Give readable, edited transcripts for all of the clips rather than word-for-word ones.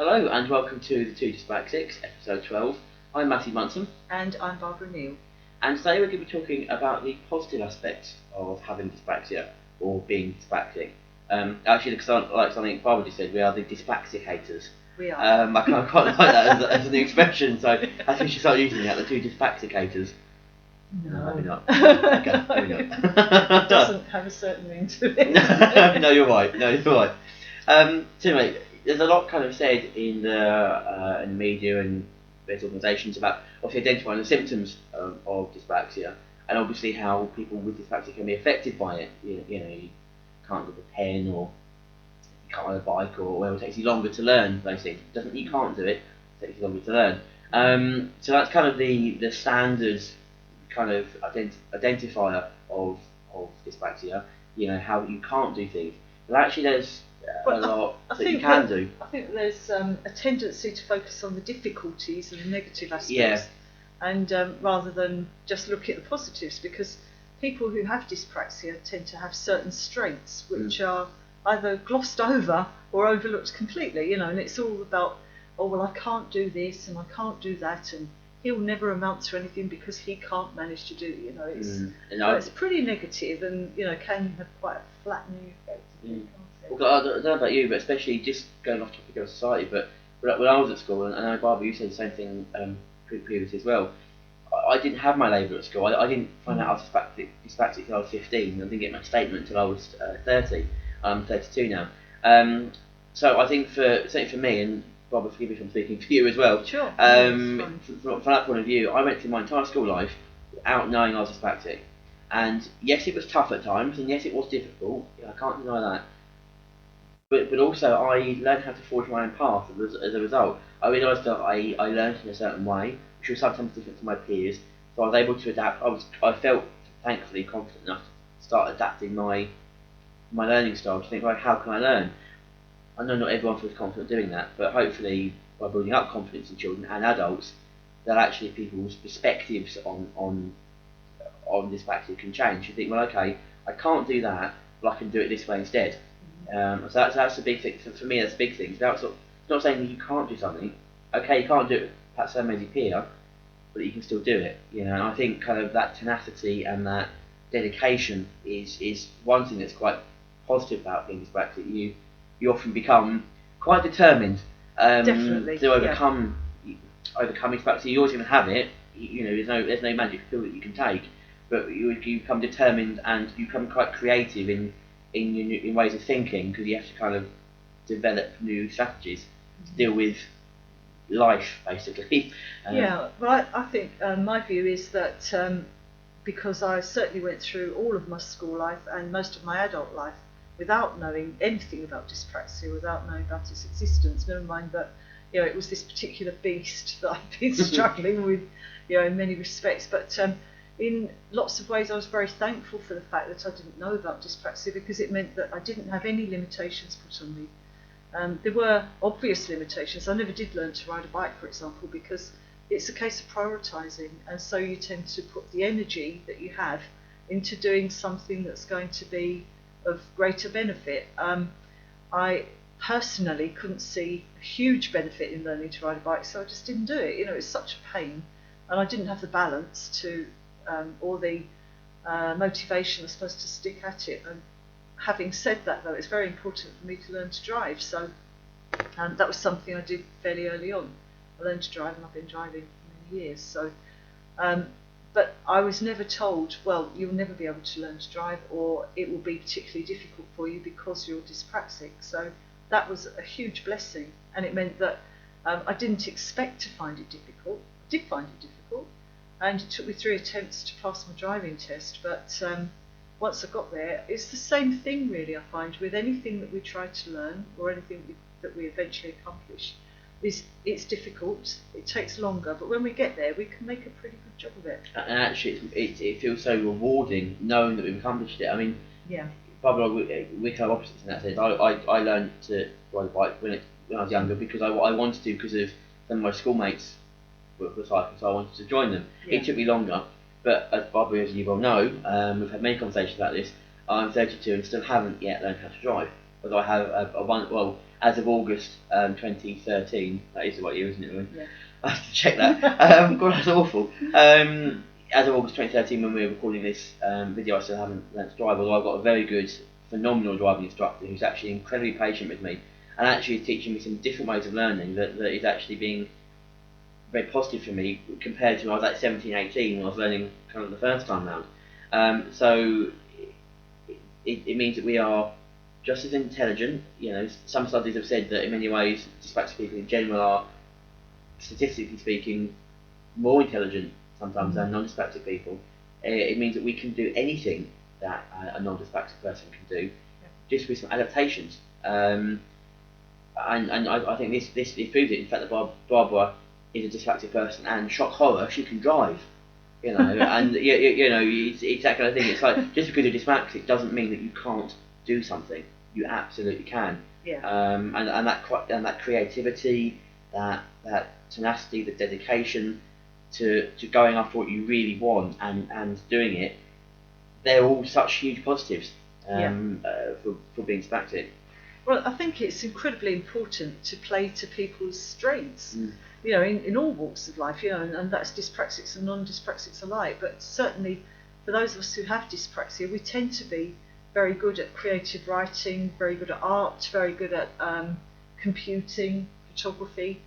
Hello and welcome to the Two Dyspraxics, episode 12. I'm Matthew Munson. And I'm Barbara Neill. And today we're going to be talking about the positive aspects of having dyspraxia or being dyspraxic. Actually, because like something Barbara just said, we are the dyspraxicators. We are. I quite like that as a new expression, so I think we should start using that, the two dyspraxicators. No, maybe not. Okay, maybe not. It doesn't have a certain ring to it. No, you're right. So anyway, there's a lot kind of said in the media and various organisations about obviously identifying the symptoms of dyspraxia, and obviously how people with dyspraxia can be affected by it. You know, you can't grip a pen, or you can't ride a bike, or whatever. It takes you longer to learn those things. You can't do it. It takes you longer to learn. So that's kind of the standard kind of identifier of dyspraxia. You know, how you can't do things. But actually, there's a lot that you can do. I think there's a tendency to focus on the difficulties and the negative aspects, Yeah. and rather than just look at the positives, because people who have dyspraxia tend to have certain strengths which are either glossed over or overlooked completely. You know, and it's all about, oh well, I can't do this and I can't do that, and he'll never amount to anything because he can't manage to do it. You know, it's pretty negative, and you know, can have quite a flattening effect. Well, I don't know about you, but especially just going off topic of society, but when I was at school, and I know Barbara, you said the same thing previously as well. I didn't have my label at school. I didn't find out I was dyspraxic until I was 15. I didn't get my statement until I was 30. I'm 32 now. So I think certainly for me, and Barbara, forgive me if I'm speaking for you as well. Sure. From that point of view, I went through my entire school life without knowing I was dyspraxic. And yes, it was tough at times, and yes, it was difficult. I can't deny that. But also, I learned how to forge my own path as a result. I realised that I learned in a certain way, which was sometimes different to my peers. So I was able to adapt. I felt, thankfully, confident enough to start adapting my learning style to think, right, how can I learn? I know not everyone feels confident doing that, but hopefully, by building up confidence in children and adults, that actually people's perspectives on dyspraxia can change. You think, well, okay, I can't do that, but I can do it this way instead. So that's a big thing. For me, that's a big thing. It's not saying that you can't do something. Okay, you can't do it perhaps so many peer, but you can still do it. You know, and I think kind of that tenacity and that dedication is one thing that's quite positive about being dyspraxic. You often become quite determined Definitely, to overcome dyspraxia. You're always going to have it. You know, there's no magic pill that you can take, but you become determined and you become quite creative in ways of thinking, because you have to kind of develop new strategies to deal with life, basically. Well, I think my view is that because I certainly went through all of my school life and most of my adult life without knowing anything about dyspraxia, without knowing about its existence, never mind that, you know, it was this particular beast that I've been struggling with, you know, in many respects. But in lots of ways, I was very thankful for the fact that I didn't know about dyspraxia, because it meant that I didn't have any limitations put on me. There were obvious limitations. I never did learn to ride a bike, for example, because it's a case of prioritising, and so you tend to put the energy that you have into doing something that's going to be of greater benefit. I personally couldn't see a huge benefit in learning to ride a bike, so I just didn't do it. You know, it's such a pain, and I didn't have the balance to or the motivation, I suppose, to stick at it. And having said that, though, it's very important for me to learn to drive, so that was something I did fairly early on. I learned to drive, and I've been driving for many years. So, but I was never told, well, you'll never be able to learn to drive, or it will be particularly difficult for you because you're dyspraxic. So that was a huge blessing, and it meant that I didn't expect to find it difficult. I did find it difficult, and it took me 3 attempts to pass my driving test. But once I got there, it's the same thing, really. I find with anything that we try to learn, or anything that we eventually accomplish, it's difficult. It takes longer, but when we get there, we can make a pretty good job of it. And actually, it feels so rewarding knowing that we've accomplished it. I mean, Barbara, we're kind of opposites in that sense. I learned to ride a bike when I was younger because I wanted to, because of some of my schoolmates were cycling, so I wanted to join them. It took me longer, but as Barbara, as you well know, we've had many conversations about this. I'm 32 and still haven't yet learned how to drive. Although I have as of August 2013, that is the right year, isn't it? Yeah. I have to check that. God, that's awful. As of August 2013, when we were recording this video, I still haven't learnt to drive, although I've got a very good, phenomenal driving instructor who's actually incredibly patient with me and actually is teaching me some different ways of learning that is actually being very positive for me compared to when I was like 17, 18 when I was learning kind of the first time round. So it means that we are just as intelligent. You know, some studies have said that in many ways dyspraxic people in general are, statistically speaking, more intelligent sometimes than non-dyspraxic people. It means that we can do anything that a non-dyspraxic person can do, just with some adaptations. And I think this proves it. In fact, that Barbara is a dyspraxic person, and shock horror, she can drive. You know, and you know, it's that kind of thing. It's like, just because you're dyspraxic doesn't mean that you can't do something. You absolutely can. Yeah. And that creativity, that tenacity, the dedication to going after what you really want and doing it, they're all such huge positives for being dyspraxic. Well, I think it's incredibly important to play to people's strengths. You know, in all walks of life, you know, and that's dyspraxics and non-dyspraxics alike. But certainly, for those of us who have dyspraxia, we tend to be very good at creative writing, very good at art, very good at computing, photography.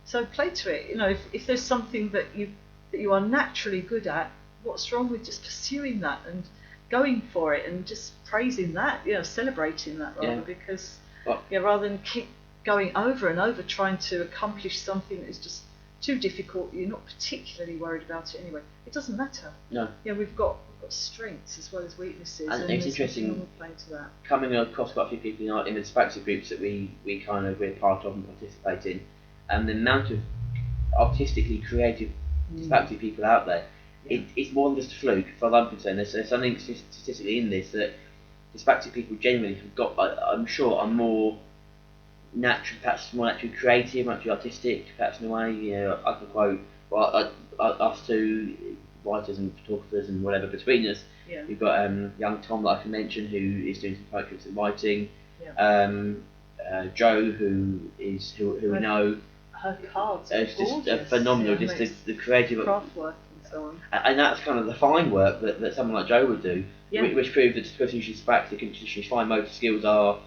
So play to it. You know, if there's something that you are naturally good at, what's wrong with just pursuing that and going for it and just praising that, you know, celebrating that rather, because rather than keep going over and over trying to accomplish something that is just too difficult, you're not particularly worried about it anyway. It doesn't matter. No. Yeah, we've got strengths as well as weaknesses, and it's interesting playing to that. Coming across quite a few people in the dyspraxic groups that we're part of and participate in, and the amount of artistically creative dyspraxic people out there, it's more than just a fluke, as far as I'm concerned. There's something statistically in this that dyspraxic people generally have got, I'm sure, are more natural, perhaps more naturally creative, naturally artistic, perhaps in a way. You know, I can quote us two writers and photographers and whatever between us. Yeah. We've got young Tom that I can mention, who is doing some poetry and writing. Yeah. Joe, who we know. Her cards It's just phenomenal, just the creative craft work and so on. And that's kind of the fine work that someone like Joe would do, which proves that just because she's dyspraxic and she's fine motor skills are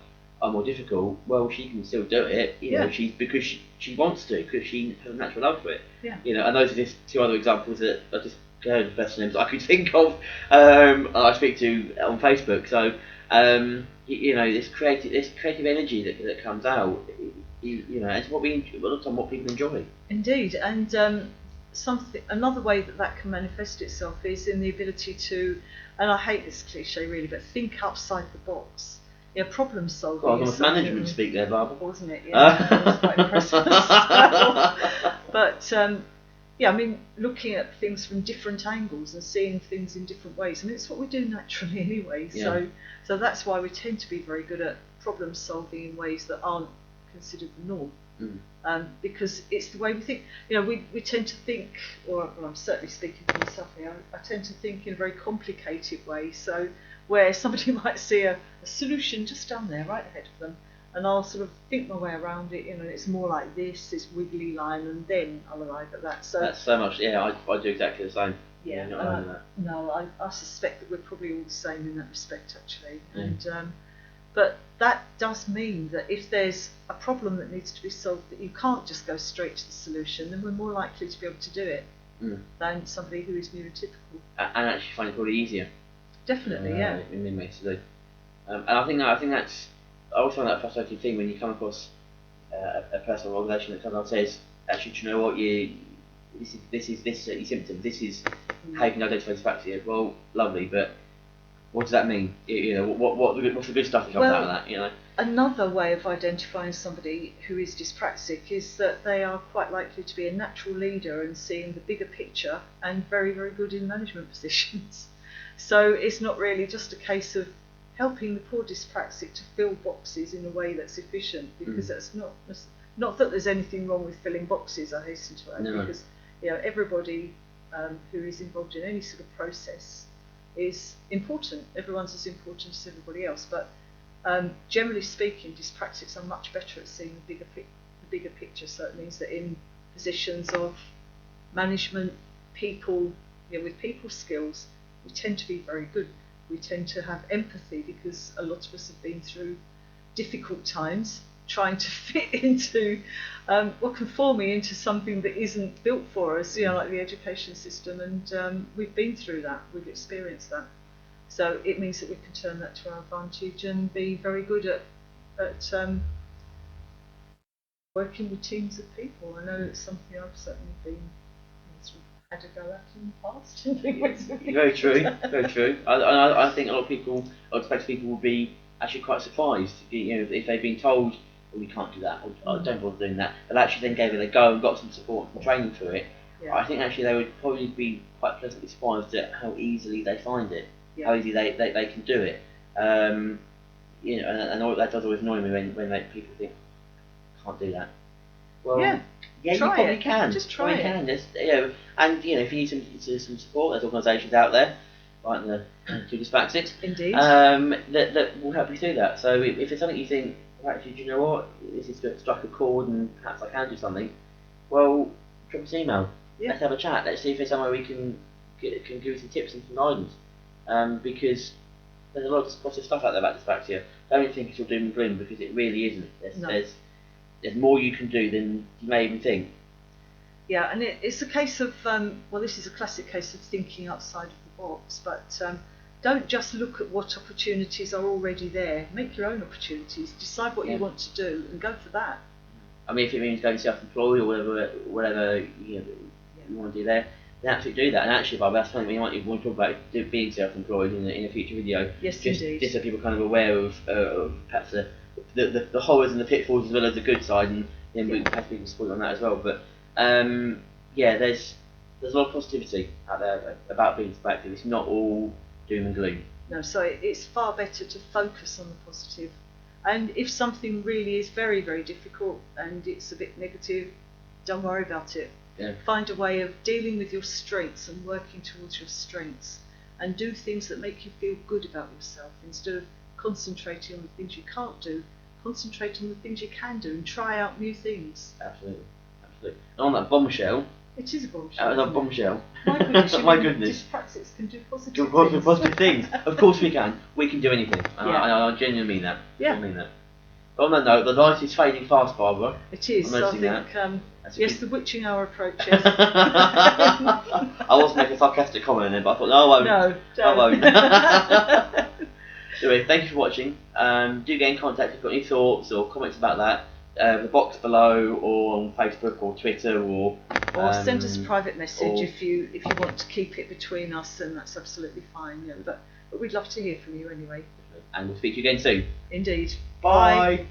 more difficult, well, she can still do it. You know, because she wants to, because she has a natural love for it. Yeah. You know, and those are just two other examples that I just heard the best names I could think of. I speak to on Facebook. So you know, this creative energy that comes out. You know, it's what people enjoy. Indeed, and another way that can manifest itself is in the ability to, and I hate this cliche really, but think outside the box. Yeah, problem solving. Well, almost management speak there, Barbara. Wasn't it? Yeah, I was quite impressed with myself. But I mean, looking at things from different angles and seeing things in different ways. I mean, it's what we do naturally anyway. Yeah. So that's why we tend to be very good at problem solving in ways that aren't considered the norm. Because it's the way we think. You know, we tend to think, or well, I'm certainly speaking for myself here, I tend to think in a very complicated way. So where somebody might see a solution just down there, right ahead of them, and I'll sort of think my way around it. You know, it's more like this wiggly line, and then I'll arrive at that. So that's so much. Yeah, I do exactly the same. Yeah, I suspect that we're probably all the same in that respect, actually. And but that does mean that if there's a problem that needs to be solved that you can't just go straight to the solution, then we're more likely to be able to do it than somebody who is neurotypical. And actually find it probably easier. Definitely, yeah. In many ways to do. And I think that's. I always find that a frustrating thing when you come across a person or organisation that comes out and says, actually, do you know what, this is your symptom. This is how you can identify dyspraxia. Well, lovely, but what does that mean? You know, what's the good stuff that comes out of that? You know. Another way of identifying somebody who is dyspraxic is that they are quite likely to be a natural leader and seeing the bigger picture and very, very good in management positions. So it's not really just a case of helping the poor dyspraxic to fill boxes in a way that's efficient, because that's not that there's anything wrong with filling boxes, I hasten to add, because everybody who is involved in any sort of process is important. Everyone's as important as everybody else, but Generally speaking, dyspraxics are much better at seeing the bigger picture. So it means that in positions of management, people, with people skills, we tend to be very good. We tend to have empathy because a lot of us have been through difficult times, trying to fit into, conforming into something that isn't built for us, like the education system, and we've been through that, we've experienced that. So it means that we can turn that to our advantage and be very good at working with teams of people. I know it's something I've certainly been sort of had a go at in the past. Very true, very true. I think a lot of people, I expect people will be actually quite surprised, if they've been told, well, we can't do that, or don't bother doing that, but actually then gave it a go and got some support and training through it. Yeah. I think actually they would probably be quite pleasantly surprised at how easily they find it, how easily they can do it. And that does always annoy me when people think, can't do that. Well, yeah, you probably can. Just try it. Can. And if you need some support, there's organisations out there, like the Two Dyspraxics, indeed, that will help you through that. So if it's something you think, well, actually, do you know what, this has struck a chord and perhaps I can do something, well, drop us an email. Yeah. Let's have a chat. Let's see if there's somewhere we can give you some tips and some guidance. Because there's a lot of positive stuff out there about dyspraxia. Don't think it's all doom and gloom, because it really isn't. There's more you can do than you may even think. Yeah, and it's a case of, this is a classic case of thinking outside of the box, but don't just look at what opportunities are already there. Make your own opportunities, decide what you want to do, and go for that. I mean, if it means going self-employed or whatever you want to do there, then absolutely do that. And actually, Bob, that's something we might want to talk about, being self-employed in a future video. Yes, indeed. Just so people are kind of aware of perhaps the horrors and the pitfalls as well as the good side, and we have people support on that as well. But there's a lot of positivity out there about being dyspraxic. It's not all doom and gloom. No, so it's far better to focus on the positive. And if something really is very, very difficult and it's a bit negative, don't worry about it. Yeah. Find a way of dealing with your strengths and working towards your strengths, and do things that make you feel good about yourself instead of concentrating on the things you can't do. Concentrate on the things you can do and try out new things. Absolutely. And on that bombshell. It is a bombshell. That bombshell. My goodness. My goodness. Dyspraxics can do positive things. Of course we can. We can do anything. I genuinely mean that. Yeah. I mean that. But on that note, the light is fading fast, Barbara. It is. I think. Yes, the witching hour approaches. I was to make a sarcastic comment in it, but I thought, no, I won't. No, don't. I won't. Anyway, thank you for watching. Do get in contact if you've got any thoughts or comments about that. The box below, or on Facebook or Twitter, or send us a private message if you want to keep it between us, and that's absolutely fine. Yeah, but we'd love to hear from you anyway. And we'll speak to you again soon. Indeed. Bye.